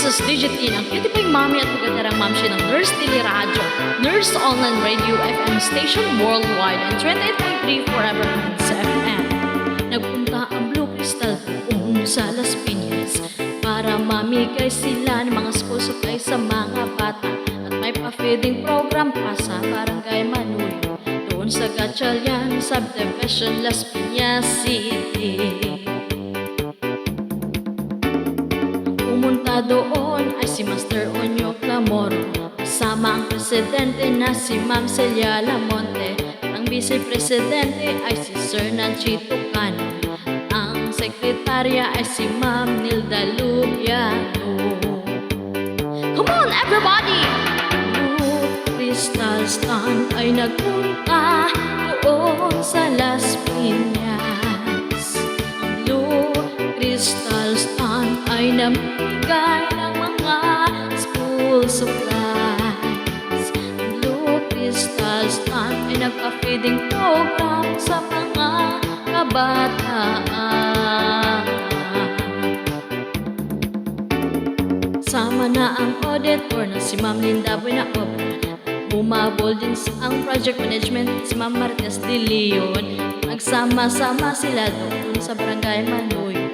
This is Digitine, ang cutie pie mommy at magadarang mamshi ng Nurse Daily Radio, Nurse Online Radio FM station worldwide, and 28.3 Forever Prince FM. Nagpunta ang Blue Crystal doon sa Las Piñas para mamigay sila ng mga school supplies sa mga bata at may pa-feeding program pa sa Barangay Manuyo doon sa Gatchalian Subdivision, Las Piñas City. Pumunta doon ay si Master Onyo Clamoro, kasama ang presidente na si Ma'am Celia Lamonte. Ang vice-presidente ay si Sir Nanchito Cano. Ang sekretarya ay si Ma'am Nilda Lubiano. Come on everybody! Blue Crystal Stand ay nagpunta doon sa Las Piñas. Ang Blue Crystal Stand ay namigay ng mga school supplies. Ang Blue Crystal Stand ay nagpa-feeding program sa mga kabataan. Sama na ang auditor na si Ma'am Linda Buenaobra. Bumabol din ang project management si Ma'am Martes de Leon. Nagsama-sama sila doon sa Barangay Manuyo,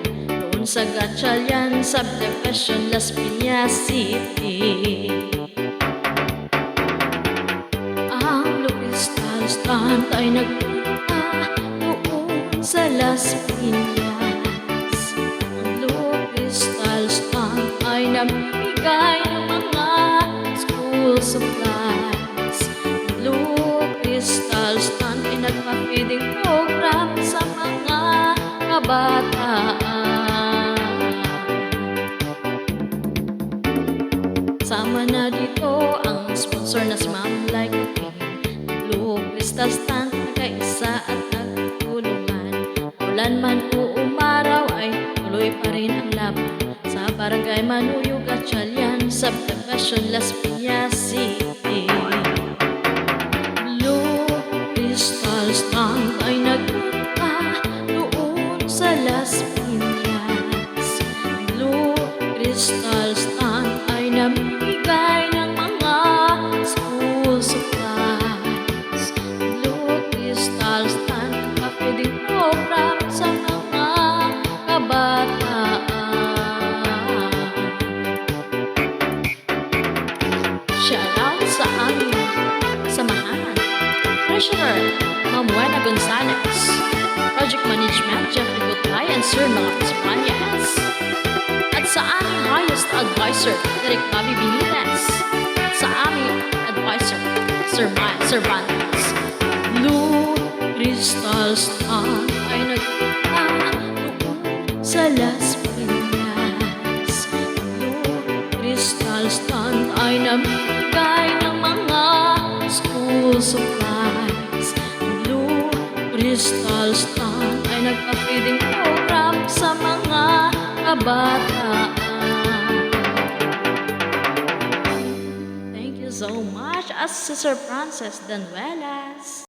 doon sa Gatchalian Subdivision, Las Piñas City. Ang Blue Crystal Stand ay nagpunta doon sa Las Piñas. Ang Blue Crystal Stand ay namimigay ng mga school supplies. Ang Blue Crystal Stand ay nagpa-feeding program sa mga kabataan. Sama na dito ang sponsor na si Ma'am Like King. Blue Crystal Stand, nagkaisa at nagtulungan. Ulan man o umaraw ay tuloy pa rin ang laban sa Barangay Manuyo, Gatchalian Subdivision, Las Piñas City. Blue Crystal Stand ay nagpunta doon sa Las Piñas. Blue Crystal Stand ay namimigay ng mga school supplies. Blue Crystal Stand ay pa-feeding program sa mga kabataan. Shoutout sa aming samahan. Treasurer, Ma'am Wena Gonzalez. Project Management, Jeffrey Gutay and Sir Marcos Panyas. At sa aming highest advisor, Derek Bobby Benitez. At sa aming advisor, Sir Maya Cervantes. Blue Crystal Stand ay nagpunta doon sa Las Piñas. Blue Crystal Stand ay namimigay ng mga school supplies. Blue Crystal Stand ay nagpa-feeding program sa mga kabataan. Thank you so much, Sir Frances Danuelas.